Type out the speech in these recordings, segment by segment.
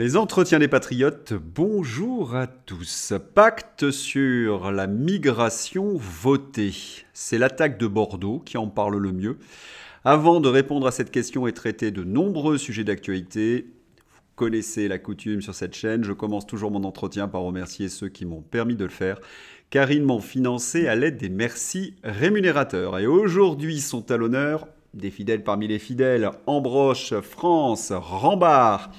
Les entretiens des patriotes, bonjour à tous. Pacte sur la migration voté. C'est l'attaque de Bordeaux qui en parle le mieux. Avant de répondre à cette question et traiter de nombreux sujets d'actualité, vous connaissez la coutume sur cette chaîne, je commence toujours mon entretien par remercier ceux qui m'ont permis de le faire, car ils m'ont financé à l'aide des merci rémunérateurs. Et aujourd'hui sont à l'honneur des fidèles parmi les fidèles, Ambroche, France, Rambard,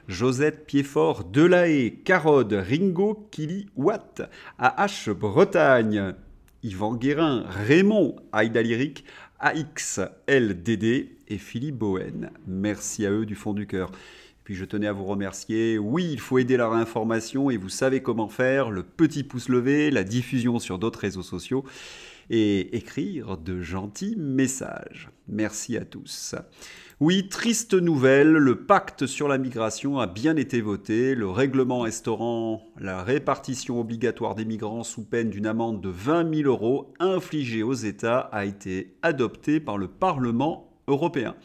Josette Piedfort, Delahaye, Carode, Ringo, Kili, Watt, AH Bretagne, Yvan Guérin, Raymond, Aïda Lyrique, AX, LDD et Philippe Bohen. Merci à eux du fond du cœur. Puis je tenais à vous remercier. Oui, il faut aider la réinformation et vous savez comment faire. Le petit pouce levé, la diffusion sur d'autres réseaux sociaux et écrire de gentils messages. Merci à tous. Oui, triste nouvelle, le pacte sur la migration a bien été voté. Le règlement instaurant la répartition obligatoire des migrants sous peine d'une amende de 20 000 € infligée aux États a été adopté par le Parlement européen.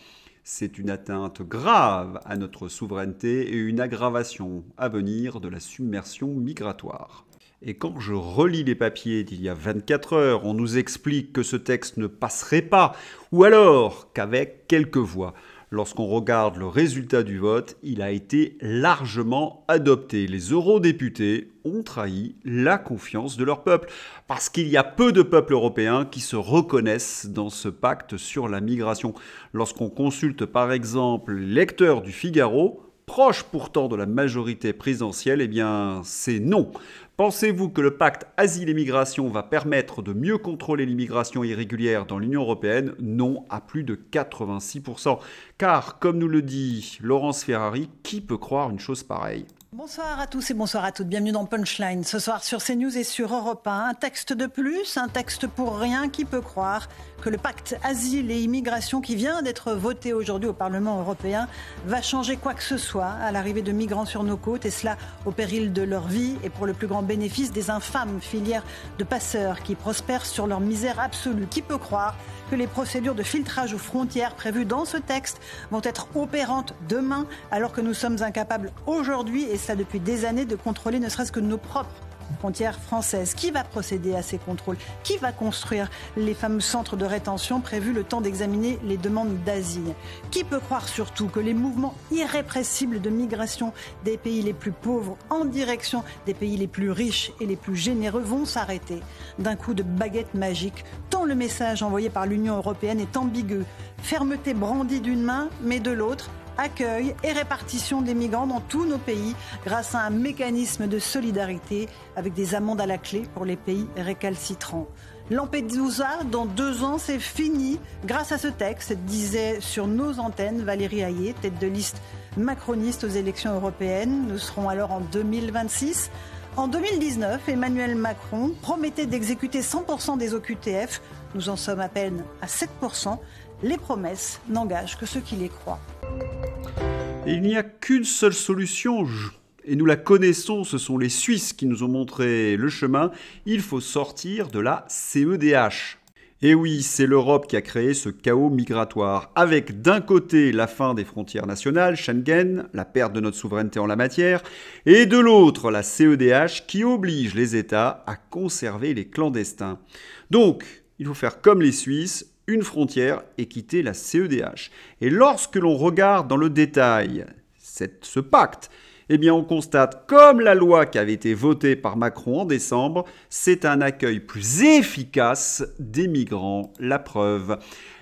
C'est une atteinte grave à notre souveraineté et une aggravation à venir de la submersion migratoire. Et quand je relis les papiers d'il y a 24 heures, on nous explique que ce texte ne passerait pas, ou alors qu'avec quelques voix. Lorsqu'on regarde le résultat du vote, il a été largement adopté. Les eurodéputés ont trahi la confiance de leur peuple, parce qu'il y a peu de peuples européens qui se reconnaissent dans ce pacte sur la migration. Lorsqu'on consulte par exemple les lecteurs du Figaro, proche pourtant de la majorité présidentielle, eh bien c'est non. Pensez-vous que le pacte Asile et Migration va permettre de mieux contrôler l'immigration irrégulière dans l'Union européenne? Non, à plus de 86%. Car, comme nous le dit Laurence Ferrari, qui peut croire une chose pareille ? Bonsoir à tous et bonsoir à toutes. Bienvenue dans Punchline. Ce soir sur CNews et sur Europe 1, un texte de plus, un texte pour rien. Qui peut croire que le pacte Asile et Immigration qui vient d'être voté aujourd'hui au Parlement européen va changer quoi que ce soit à l'arrivée de migrants sur nos côtes, et cela au péril de leur vie et pour le plus grand bénéfice des infâmes filières de passeurs qui prospèrent sur leur misère absolue. Qui peut croire que les procédures de filtrage aux frontières prévues dans ce texte vont être opérantes demain, alors que nous sommes incapables aujourd'hui, et ça depuis des années, de contrôler ne serait-ce que nos propres frontières françaises? Qui va procéder à ces contrôles? Qui va construire les fameux centres de rétention prévus le temps d'examiner les demandes d'asile? Qui peut croire surtout que les mouvements irrépressibles de migration des pays les plus pauvres en direction des pays les plus riches et les plus généreux vont s'arrêter d'un coup de baguette magique, tant le message envoyé par l'Union européenne est ambigu? Fermeté brandie d'une main, mais de l'autre, accueil et répartition des migrants dans tous nos pays grâce à un mécanisme de solidarité avec des amendes à la clé pour les pays récalcitrants. Lampedusa, dans 2 ans, c'est fini grâce à ce texte, disait sur nos antennes Valérie Hayé, tête de liste macroniste aux élections européennes. Nous serons alors en 2026. En 2019, Emmanuel Macron promettait d'exécuter 100% des OQTF. Nous en sommes à peine à 7%. Les promesses n'engagent que ceux qui les croient. Et il n'y a qu'une seule solution, et nous la connaissons, ce sont les Suisses qui nous ont montré le chemin. Il faut sortir de la CEDH. Et oui, c'est l'Europe qui a créé ce chaos migratoire, avec d'un côté la fin des frontières nationales, Schengen, la perte de notre souveraineté en la matière, et de l'autre la CEDH qui oblige les États à conserver les clandestins. Donc, il faut faire comme les Suisses, une frontière et quitter la CEDH. Et lorsque l'on regarde dans le détail ce pacte, eh bien on constate, comme la loi qui avait été votée par Macron en décembre, c'est un accueil plus efficace des migrants. La preuve.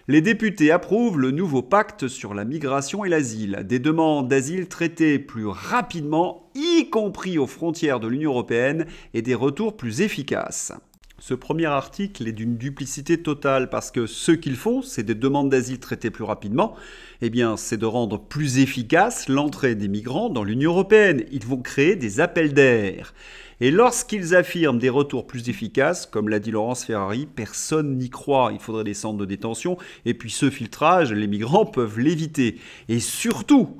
Les députés approuvent le nouveau pacte sur la migration et l'asile. Des demandes d'asile traitées plus rapidement, y compris aux frontières de l'Union européenne, et des retours plus efficaces. Ce premier article est d'une duplicité totale parce que ce qu'ils font, c'est des demandes d'asile traitées plus rapidement. Eh bien, c'est de rendre plus efficace l'entrée des migrants dans l'Union européenne. Ils vont créer des appels d'air. Et lorsqu'ils affirment des retours plus efficaces, comme l'a dit Laurence Ferrari, personne n'y croit. Il faudrait des centres de détention. Et puis ce filtrage, les migrants peuvent l'éviter. Et surtout,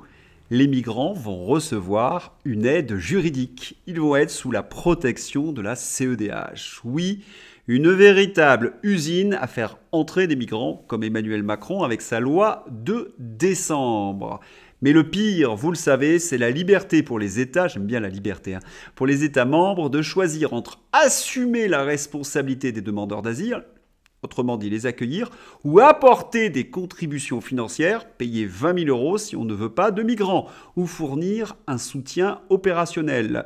les migrants vont recevoir une aide juridique. Ils vont être sous la protection de la CEDH. Oui, une véritable usine à faire entrer des migrants, comme Emmanuel Macron avec sa loi de décembre. Mais le pire, vous le savez, c'est la liberté pour les États, j'aime bien la liberté, pour les États membres de choisir entre assumer la responsabilité des demandeurs d'asile, autrement dit les accueillir, ou apporter des contributions financières, payer 20 000 € si on ne veut pas de migrants, ou fournir un soutien opérationnel.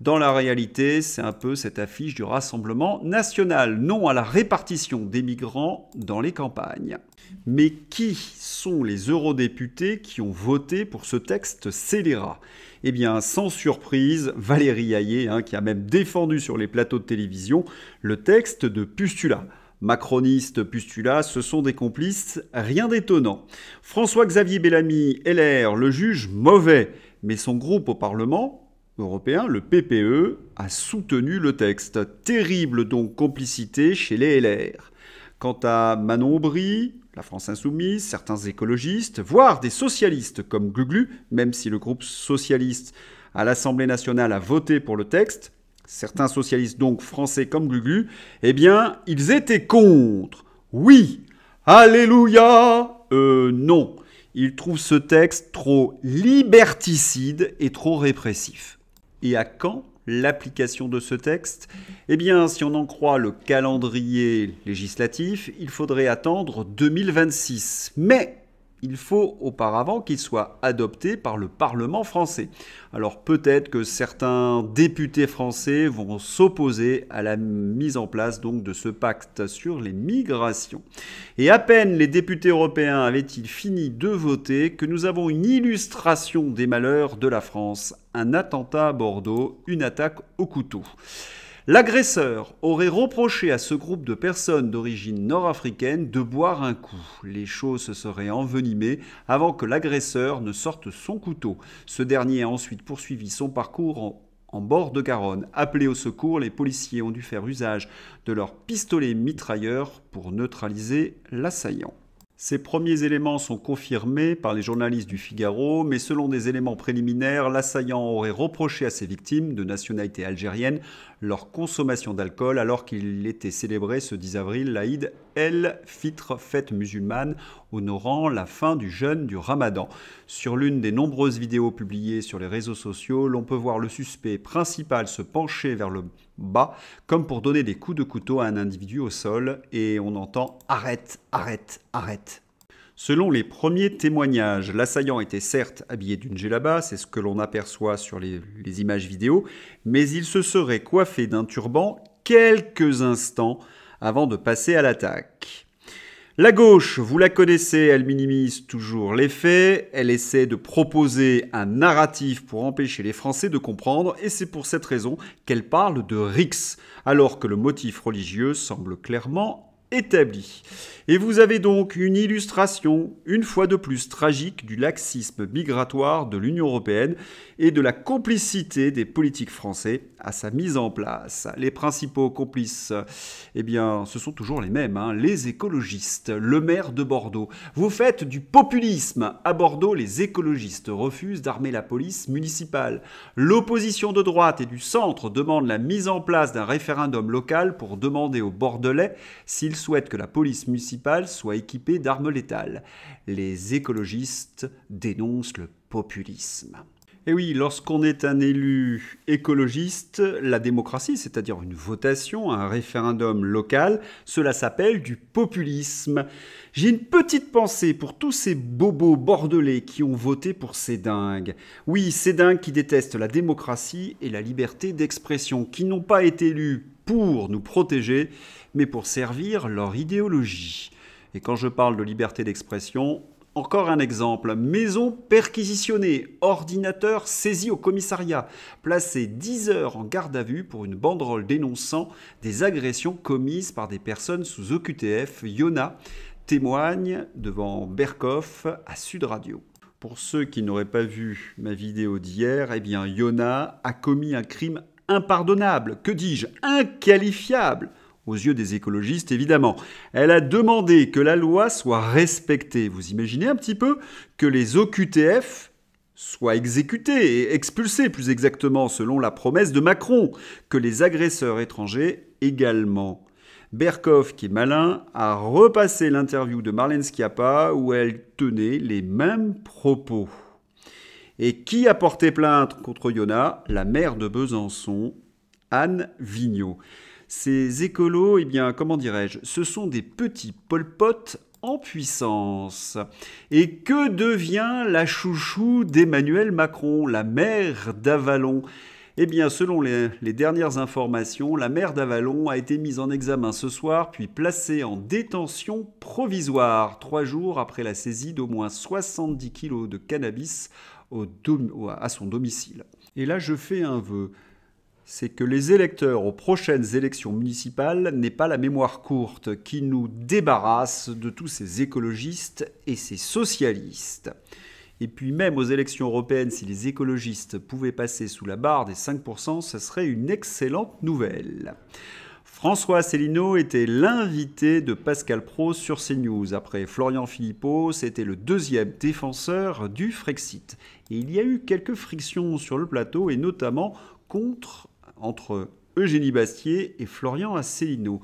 Dans la réalité, c'est un peu cette affiche du Rassemblement national, non à la répartition des migrants dans les campagnes. Mais qui sont les eurodéputés qui ont voté pour ce texte scélérat ? Eh bien, sans surprise, Valérie Hayé, qui a même défendu sur les plateaux de télévision le texte de Pustulat. Macroniste, Pustulat, ce sont des complices, rien d'étonnant. François-Xavier Bellamy, LR, le juge mauvais, mais son groupe au Parlement européen, le PPE, a soutenu le texte. Terrible donc complicité chez les LR. Quant à Manon Aubry, la France Insoumise, certains écologistes, voire des socialistes comme Glu-Glu, même si le groupe socialiste à l'Assemblée nationale a voté pour le texte, certains socialistes donc français comme Glu-Glu, eh bien, ils étaient contre. Oui, alléluia, non. Ils trouvent ce texte trop liberticide et trop répressif. Et à quand l'application de ce texte ? Eh bien, si on en croit le calendrier législatif, il faudrait attendre 2026. Mais il faut auparavant qu'il soit adopté par le Parlement français. Alors peut-être que certains députés français vont s'opposer à la mise en place donc de ce pacte sur les migrations. Et à peine les députés européens avaient-ils fini de voter que nous avons une illustration des malheurs de la France. Un attentat à Bordeaux, une attaque au couteau. L'agresseur aurait reproché à ce groupe de personnes d'origine nord-africaine de boire un coup. Les choses se seraient envenimées avant que l'agresseur ne sorte son couteau. Ce dernier a ensuite poursuivi son parcours en bord de Garonne. Appelés au secours, les policiers ont dû faire usage de leurs pistolets mitrailleurs pour neutraliser l'assaillant. Ces premiers éléments sont confirmés par les journalistes du Figaro, mais selon des éléments préliminaires, l'assaillant aurait reproché à ses victimes, de nationalité algérienne, leur consommation d'alcool alors qu'il était célébré ce 10 avril l'Aïd el-Fitr, fête musulmane, honorant la fin du jeûne du Ramadan. Sur l'une des nombreuses vidéos publiées sur les réseaux sociaux, l'on peut voir le suspect principal se pencher vers le bas, comme pour donner des coups de couteau à un individu au sol, et on entend « Arrête, arrête, arrête ». Selon les premiers témoignages, l'assaillant était certes habillé d'une djellaba, c'est ce que l'on aperçoit sur les images vidéo, mais il se serait coiffé d'un turban quelques instants avant de passer à l'attaque. La gauche, vous la connaissez, elle minimise toujours les faits, elle essaie de proposer un narratif pour empêcher les Français de comprendre, et c'est pour cette raison qu'elle parle de RICS, alors que le motif religieux semble clairement établi. Et vous avez donc une illustration, une fois de plus tragique, du laxisme migratoire de l'Union européenne et de la complicité des politiques français à sa mise en place. Les principaux complices, eh bien, ce sont toujours les mêmes, les écologistes, le maire de Bordeaux. Vous faites du populisme. À Bordeaux, les écologistes refusent d'armer la police municipale. L'opposition de droite et du centre demande la mise en place d'un référendum local pour demander aux Bordelais s'ils souhaitent que la police municipale soit équipée d'armes létales. Les écologistes dénoncent le populisme. Et oui, lorsqu'on est un élu écologiste, la démocratie, c'est-à-dire une votation, un référendum local, cela s'appelle du populisme. J'ai une petite pensée pour tous ces bobos bordelais qui ont voté pour ces dingues. Oui, ces dingues qui détestent la démocratie et la liberté d'expression, qui n'ont pas été élus pour nous protéger, mais pour servir leur idéologie. Et quand je parle de liberté d'expression, encore un exemple, maison perquisitionnée, ordinateur saisi au commissariat, placé 10 heures en garde à vue pour une banderole dénonçant des agressions commises par des personnes sous OQTF. Yona témoigne devant Berkoff à Sud Radio. Pour ceux qui n'auraient pas vu ma vidéo d'hier, eh bien Yona a commis un crime impardonnable, que dis-je, inqualifiable, aux yeux des écologistes évidemment. Elle a demandé que la loi soit respectée. Vous imaginez un petit peu que les OQTF soient exécutés et expulsés plus exactement selon la promesse de Macron, que les agresseurs étrangers également. Berkoff, qui est malin, a repassé l'interview de Marlène Schiappa où elle tenait les mêmes propos. Et qui a porté plainte contre Yona? La maire de Besançon, Anne Vigneault. Ces écolos, eh bien, comment dirais-je, ce sont des petits Pol Pot en puissance. Et que devient la chouchou d'Emmanuel Macron, la maire d'Avallon? Eh bien, selon les dernières informations, la maire d'Avallon a été mise en examen ce soir, puis placée en détention provisoire, 3 jours après la saisie d'au moins 70 kilos de cannabis à son domicile. Et là, je fais un vœu. C'est que les électeurs aux prochaines élections municipales n'aient pas la mémoire courte, qui nous débarrassent de tous ces écologistes et ces socialistes. Et puis même aux élections européennes, si les écologistes pouvaient passer sous la barre des 5%, ce serait une excellente nouvelle. François Asselineau était l'invité de Pascal Praud sur CNews. Après Florian Philippot, c'était le deuxième défenseur du Frexit. Et il y a eu quelques frictions sur le plateau, et notamment entre Eugénie Bastier et Florian Asselineau.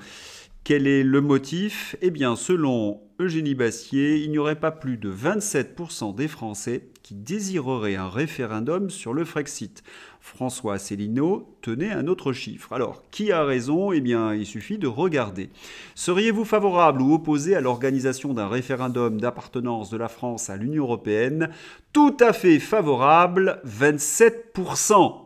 Quel est le motif? Eh bien, selon Eugénie Bastier, il n'y aurait pas plus de 27% des Français qui désireraient un référendum sur le Frexit. François Asselineau tenait un autre chiffre. Alors, qui a raison? Eh bien, il suffit de regarder. Seriez-vous favorable ou opposé à l'organisation d'un référendum d'appartenance de la France à l'Union européenne? Tout à fait favorable, 27%.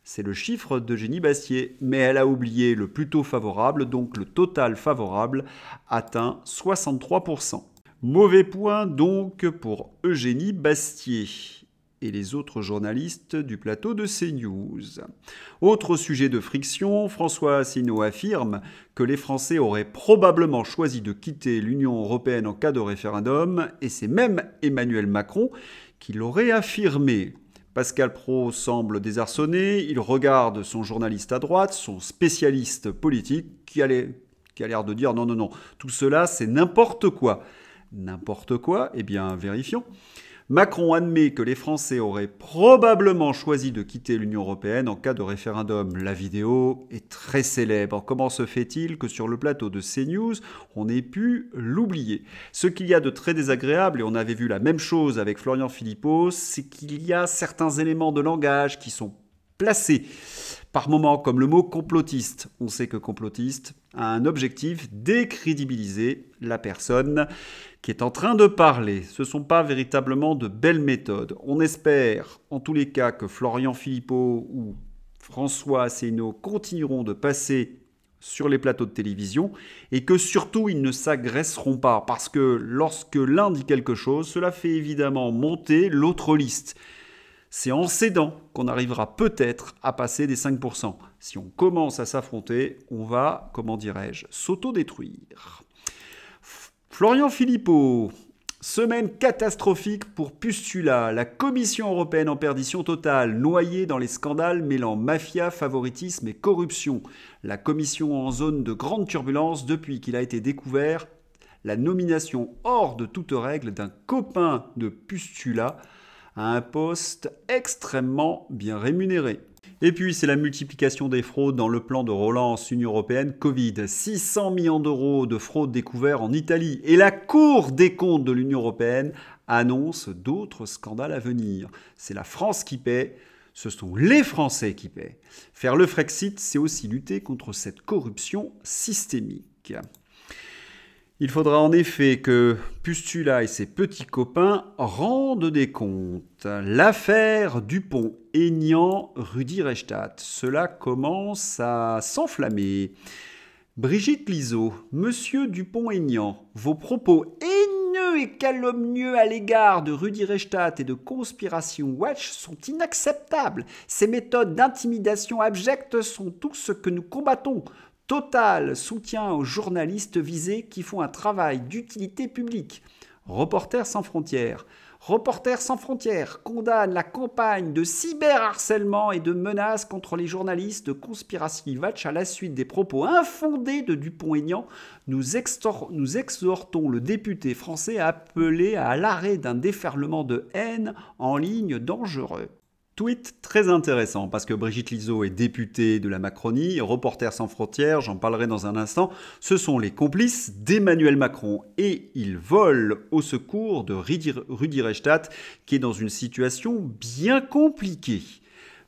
C'est le chiffre d'Eugénie Bastier, mais elle a oublié le plutôt favorable, donc le total favorable atteint 63%. Mauvais point donc pour Eugénie Bastier et les autres journalistes du plateau de CNews. Autre sujet de friction, François Asselineau affirme que les Français auraient probablement choisi de quitter l'Union européenne en cas de référendum, et c'est même Emmanuel Macron qui l'aurait affirmé. Pascal Praud semble désarçonné, il regarde son journaliste à droite, son spécialiste politique, qui a l'air de dire non, tout cela c'est n'importe quoi. N'importe quoi? Eh bien, vérifions. Macron admet que les Français auraient probablement choisi de quitter l'Union européenne en cas de référendum. La vidéo est très célèbre. Comment se fait-il que sur le plateau de CNews, on ait pu l'oublier? Ce qu'il y a de très désagréable, et on avait vu la même chose avec Florian Philippot, c'est qu'il y a certains éléments de langage qui sont placés par moments, comme le mot complotiste. On sait que complotiste a un objectif: décrédibiliser la personne qui est en train de parler. Ce ne sont pas véritablement de belles méthodes. On espère, en tous les cas, que Florian Philippot ou François Asselineau continueront de passer sur les plateaux de télévision et que surtout ils ne s'agresseront pas, parce que lorsque l'un dit quelque chose, cela fait évidemment monter l'autre liste. C'est en cédant qu'on arrivera peut-être à passer des 5%. Si on commence à s'affronter, on va, comment dirais-je, s'auto-détruire. Florian Philippot, semaine catastrophique pour Pustula. La Commission européenne en perdition totale, noyée dans les scandales mêlant mafia, favoritisme et corruption. La Commission en zone de grande turbulence depuis qu'il a été découvert la nomination hors de toute règle d'un copain de Pustula à un poste extrêmement bien rémunéré. Et puis, c'est la multiplication des fraudes dans le plan de relance Union européenne Covid. 600 millions d'euros de fraudes découverts en Italie. Et la Cour des comptes de l'Union européenne annonce d'autres scandales à venir. C'est la France qui paie, ce sont les Français qui paient. Faire le Frexit, c'est aussi lutter contre cette corruption systémique. Il faudra en effet que Pustula et ses petits copains rendent des comptes. L'affaire Dupont-Aignan-Rudi Reichstadt, cela commence à s'enflammer. Brigitte Liso, Monsieur Dupont-Aignan, vos propos haineux et calomnieux à l'égard de Rudi Reichstadt et de Conspiration Watch sont inacceptables. Ces méthodes d'intimidation abjecte sont tout ce que nous combattons. Total soutien aux journalistes visés qui font un travail d'utilité publique. Reporters sans frontières. Reporters sans frontières condamne la campagne de cyberharcèlement et de menaces contre les journalistes de Conspiration Watch à la suite des propos infondés de Dupont-Aignan. Nous exhortons le député français à appeler à l'arrêt d'un déferlement de haine en ligne dangereux. Tweet très intéressant parce que Brigitte Lizaud est députée de la Macronie, Reporters sans frontières, j'en parlerai dans un instant. Ce sont les complices d'Emmanuel Macron et ils volent au secours de Rudi Reichstadt qui est dans une situation bien compliquée.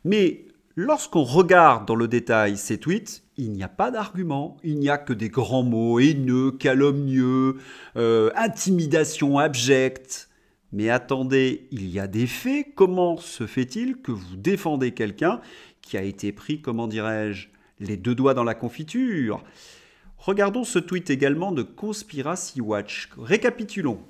Mais lorsqu'on regarde dans le détail ces tweets, il n'y a pas d'argument, il n'y a que des grands mots haineux, calomnieux, intimidation abjecte. Mais attendez, il y a des faits. Comment se fait-il que vous défendez quelqu'un qui a été pris, comment dirais-je, les deux doigts dans la confiture? Regardons ce tweet également de Conspiracy Watch. Récapitulons.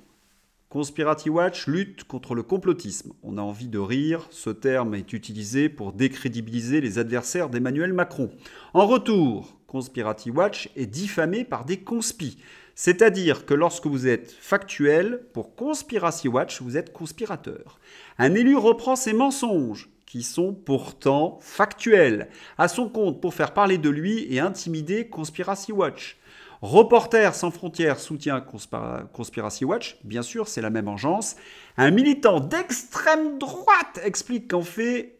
Conspiracy Watch lutte contre le complotisme. On a envie de rire, ce terme est utilisé pour décrédibiliser les adversaires d'Emmanuel Macron. En retour, Conspiracy Watch est diffamé par des conspis. C'est-à-dire que lorsque vous êtes factuel, pour Conspiracy Watch, vous êtes conspirateur. Un élu reprend ses mensonges, qui sont pourtant factuels, à son compte pour faire parler de lui et intimider Conspiracy Watch. Reporters sans frontières soutient Conspiracy Watch, bien sûr, c'est la même engeance. Un militant d'extrême droite explique qu'en fait,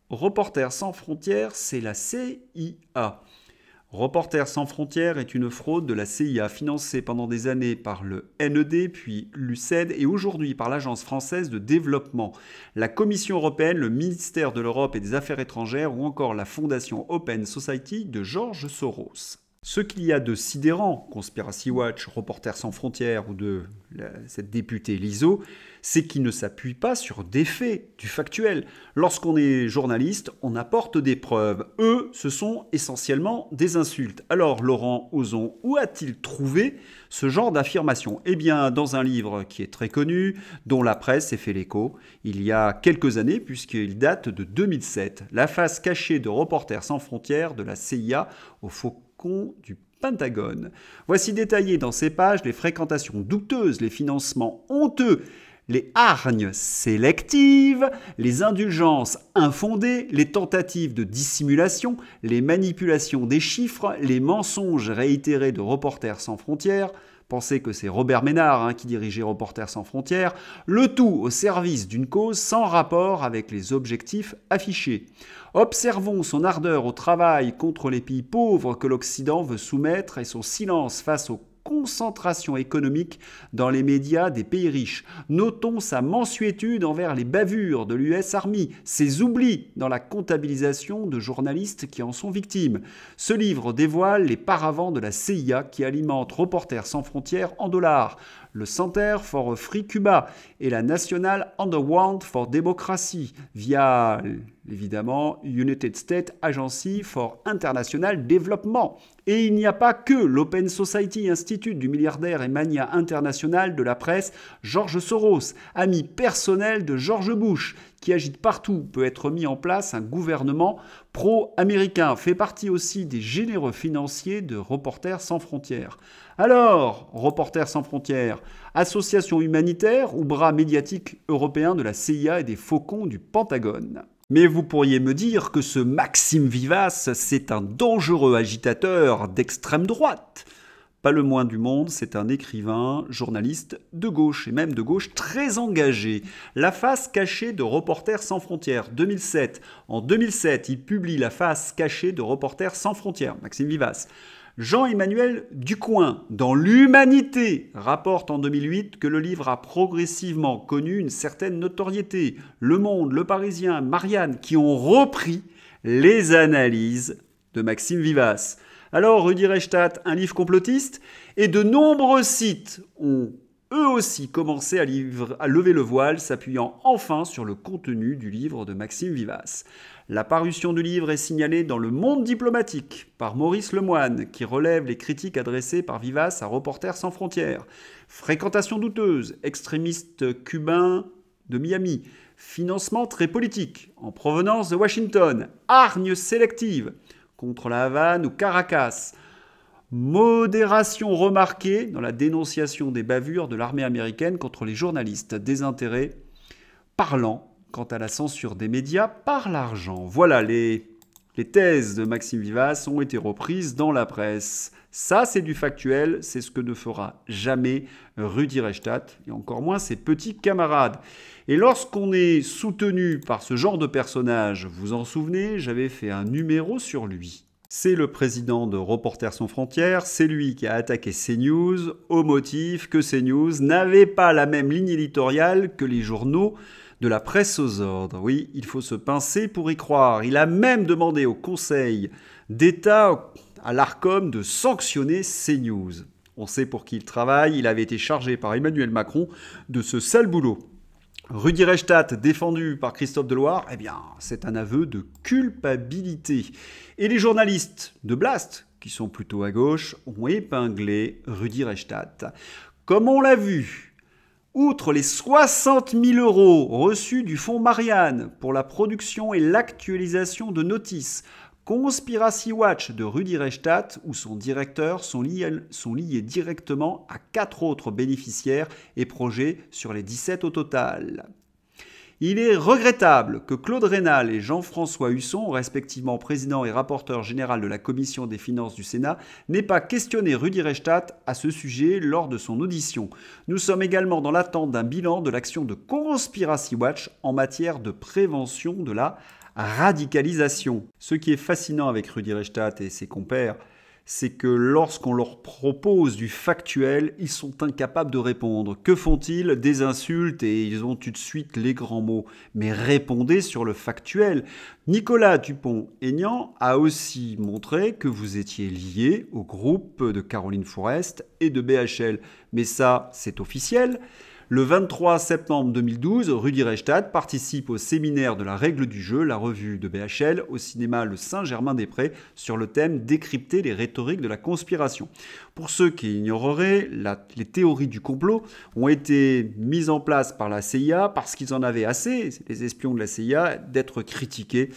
Reporters sans frontières, c'est la CIA. Reporters sans frontières est une fraude de la CIA financée pendant des années par le NED, puis l'UCED et aujourd'hui par l'Agence française de développement, la Commission européenne, le ministère de l'Europe et des Affaires étrangères ou encore la fondation Open Society de George Soros. Ce qu'il y a de sidérant, Conspiracy Watch, Reporters sans frontières ou de cette députée Lizaud, c'est qu'ils ne s'appuient pas sur des faits, du factuel. Lorsqu'on est journaliste, on apporte des preuves. Eux, ce sont essentiellement des insultes. Alors, Laurent Ozon, où a-t-il trouvé ce genre d'affirmation? Eh bien, dans un livre qui est très connu, dont la presse s'est fait l'écho, il y a quelques années, puisqu'il date de 2007. La face cachée de Reporters sans frontières de la CIA au faucon du Pentagone. Voici détaillées dans ces pages les fréquentations douteuses, les financements honteux, les hargnes sélectives, les indulgences infondées, les tentatives de dissimulation, les manipulations des chiffres, les mensonges réitérés de Reporters sans frontières. Pensez que c'est Robert Ménard qui dirigeait Reporters sans frontières, le tout au service d'une cause sans rapport avec les objectifs affichés. Observons son ardeur au travail contre les pays pauvres que l'Occident veut soumettre et son silence face aux concentration économique dans les médias des pays riches. Notons sa mansuétude envers les bavures de l'US Army, ses oublis dans la comptabilisation de journalistes qui en sont victimes. Ce livre dévoile les paravents de la CIA qui alimente Reporters sans frontières en dollars, le Center for Free Cuba et la National Underground for Democracy via, évidemment, United States Agency for International Development. Et il n'y a pas que l'Open Society Institute du milliardaire et mania international de la presse George Soros, ami personnel de George Bush, qui agite partout, peut être mis en place un gouvernement pro-américain, fait partie aussi des généreux financiers de Reporters sans frontières. Alors, Reporters sans frontières, association humanitaire ou bras médiatique européen de la CIA et des faucons du Pentagone. Mais vous pourriez me dire que ce Maxime Vivace, c'est un dangereux agitateur d'extrême droite. Pas le moins du monde, c'est un écrivain, journaliste de gauche, et même de gauche très engagé. La face cachée de Reporters sans frontières, 2007. En 2007, il publie La face cachée de Reporters sans frontières, Maxime Vivace. Jean-Emmanuel Ducoing, dans l'Humanité, rapporte en 2008 que le livre a progressivement connu une certaine notoriété. Le Monde, Le Parisien, Marianne, qui ont repris les analyses de Maxime Vivace. Alors, Rudi Reichstadt, un livre complotiste, et de nombreux sites ont eux aussi commencé à lever le voile, s'appuyant enfin sur le contenu du livre de Maxime Vivace. La parution du livre est signalée dans Le Monde diplomatique par Maurice Lemoine, qui relève les critiques adressées par Vivace à Reporters sans frontières. Fréquentation douteuse, extrémiste cubain de Miami, financement très politique, en provenance de Washington, hargne sélective, contre la Havane ou Caracas, modération remarquée dans la dénonciation des bavures de l'armée américaine contre les journalistes, désintérêt parlant quant à la censure des médias par l'argent. Voilà les Les thèses de Maxime Vivas ont été reprises dans la presse. Ça, c'est du factuel, c'est ce que ne fera jamais Rudi Reichstadt, et encore moins ses petits camarades. Et lorsqu'on est soutenu par ce genre de personnage, vous vous en souvenez, j'avais fait un numéro sur lui. C'est le président de Reporters sans frontières, c'est lui qui a attaqué CNews au motif que CNews n'avait pas la même ligne éditoriale que les journaux de la presse aux ordres. Oui, il faut se pincer pour y croire. Il a même demandé au Conseil d'État, à l'Arcom, de sanctionner CNews. On sait pour qui il travaille, il avait été chargé par Emmanuel Macron de ce sale boulot. Rudi Reichstadt, défendu par Christophe Deloire, eh bien, c'est un aveu de culpabilité. Et les journalistes de Blast, qui sont plutôt à gauche, ont épinglé Rudi Reichstadt. Comme on l'a vu, outre les 60 000 € reçus du fonds Marianne pour la production et l'actualisation de notices, Conspiracy Watch de Rudi Reichstadt, où son directeur sont liés directement à 4 autres bénéficiaires et projets sur les 17 au total. Il est regrettable que Claude Raynal et Jean-François Husson, respectivement président et rapporteur général de la Commission des finances du Sénat, n'aient pas questionné Rudi Reichstadt à ce sujet lors de son audition. Nous sommes également dans l'attente d'un bilan de l'action de Conspiracy Watch en matière de prévention de la radicalisation. Ce qui est fascinant avec Rudi Reichstadt et ses compères, c'est que lorsqu'on leur propose du factuel, ils sont incapables de répondre. Que font-ils? Des insultes et ils ont tout de suite les grands mots. Mais répondez sur le factuel. Nicolas Dupont-Aignan a aussi montré que vous étiez lié au groupe de Caroline Fourest et de BHL. Mais ça, c'est officiel. Le 23 septembre 2012, Rudi Reichstadt participe au séminaire de la règle du jeu, la revue de BHL, au cinéma Le Saint-Germain-des-Prés, sur le thème « Décrypter les rhétoriques de la conspiration ». Pour ceux qui ignoreraient, les théories du complot ont été mises en place par la CIA parce qu'ils en avaient assez, les espions de la CIA, d'être critiqués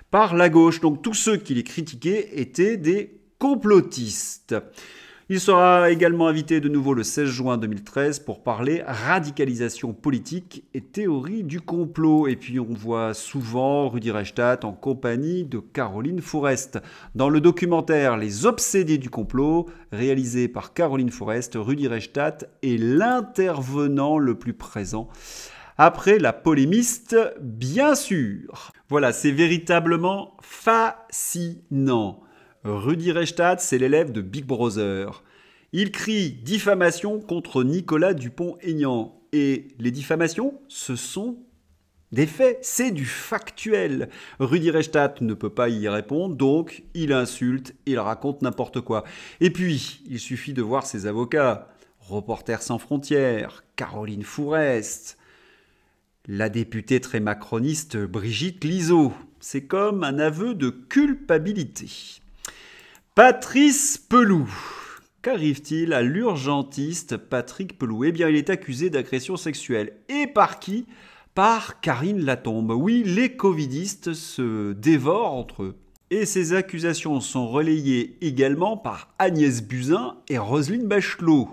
par la gauche. Donc tous ceux qui les critiquaient étaient des complotistes. Il sera également invité de nouveau le 16 juin 2013 pour parler radicalisation politique et théorie du complot. Et puis on voit souvent Rudi Reichstadt en compagnie de Caroline Fourest. Dans le documentaire Les obsédés du complot, réalisé par Caroline Fourest, Rudi Reichstadt est l'intervenant le plus présent. Après la polémiste, bien sûr. Voilà, c'est véritablement fascinant. Rudi Reichstadt, c'est l'élève de Big Brother. Il crie diffamation contre Nicolas Dupont-Aignan. Et les diffamations, ce sont des faits, c'est du factuel. Rudi Reichstadt ne peut pas y répondre, donc il insulte, il raconte n'importe quoi. Et puis, il suffit de voir ses avocats, Reporters sans frontières, Caroline Fourest, la députée très macroniste Brigitte Lizaud. C'est comme un aveu de culpabilité. Patrice Pelloux. Qu'arrive-t-il à l'urgentiste Patrick Pelloux? Eh bien, il est accusé d'agression sexuelle. Et par qui? Par Karine Latombe. Oui, les covidistes se dévorent entre eux. Et ces accusations sont relayées également par Agnès Buzyn et Roselyne Bachelot,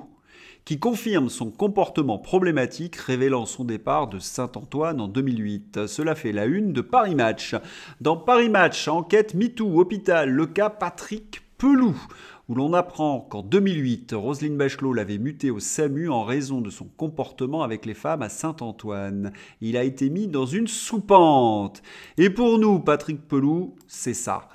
qui confirment son comportement problématique, révélant son départ de Saint-Antoine en 2008. Cela fait la une de Paris Match. Dans Paris Match, enquête MeToo, hôpital, le cas Patrick Pelloux, où l'on apprend qu'en 2008, Roselyne Bachelot l'avait muté au SAMU en raison de son comportement avec les femmes à Saint-Antoine. Il a été mis dans une soupente. Et pour nous, Patrick Pelloux, c'est ça.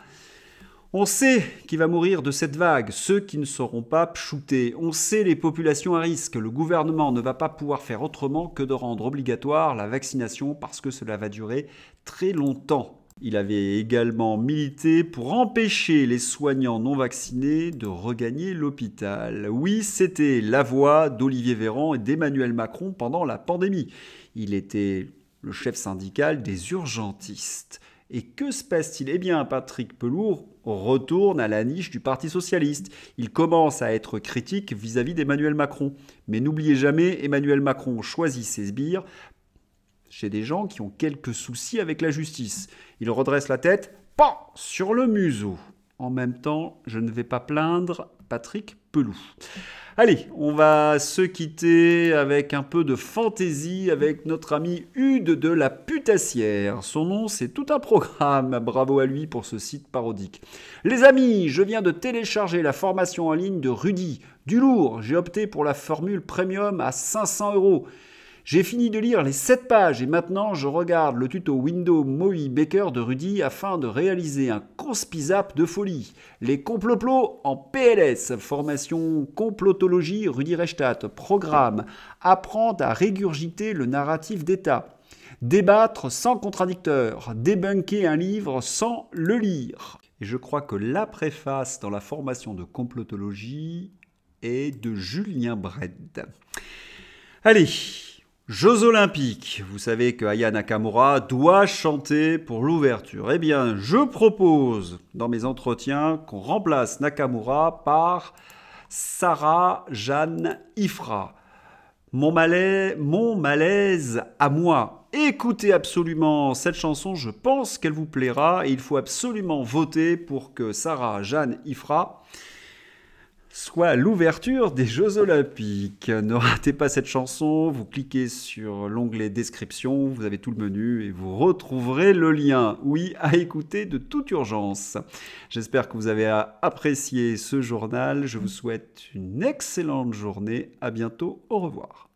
On sait qui va mourir de cette vague, ceux qui ne seront pas pchoutés. On sait les populations à risque. Le gouvernement ne va pas pouvoir faire autrement que de rendre obligatoire la vaccination parce que cela va durer très longtemps. Il avait également milité pour empêcher les soignants non vaccinés de regagner l'hôpital. Oui, c'était la voix d'Olivier Véran et d'Emmanuel Macron pendant la pandémie. Il était le chef syndical des urgentistes. Et que se passe-t-il? Eh bien, Patrick Pelloux retourne à la niche du Parti socialiste. Il commence à être critique vis-à-vis d'Emmanuel Macron. Mais n'oubliez jamais, Emmanuel Macron choisit ses sbires chez des gens qui ont quelques soucis avec la justice. Il redresse la tête, sur le museau. En même temps, je ne vais pas plaindre Patrick Pelou. Allez, on va se quitter avec un peu de fantaisie avec notre ami Hude de la Putassière. Son nom, c'est tout un programme. Bravo à lui pour ce site parodique. Les amis, je viens de télécharger la formation en ligne de Rudy. Du lourd, j'ai opté pour la formule premium à 500 €. J'ai fini de lire les 7 pages et maintenant je regarde le tuto Windows Movie Baker de Rudy afin de réaliser un conspizap de folie. Les complots en PLS, formation complotologie Rudy Reichstadt, programme, apprendre à régurgiter le narratif d'État, débattre sans contradicteur, débunker un livre sans le lire. Et je crois que la préface dans la formation de complotologie est de Julien Bredd. Allez, Jeux Olympiques, vous savez que Aya Nakamura doit chanter pour l'ouverture. Eh bien, je propose dans mes entretiens qu'on remplace Nakamura par Sarah Jeanne Ifra. Mon malaise à moi. Écoutez absolument cette chanson, je pense qu'elle vous plaira et il faut absolument voter pour que Sarah Jeanne Ifra soit l'ouverture des Jeux Olympiques. Ne ratez pas cette chanson, vous cliquez sur l'onglet description, vous avez tout le menu et vous retrouverez le lien. Oui, à écouter de toute urgence. J'espère que vous avez apprécié ce journal. Je vous souhaite une excellente journée. À bientôt. Au revoir.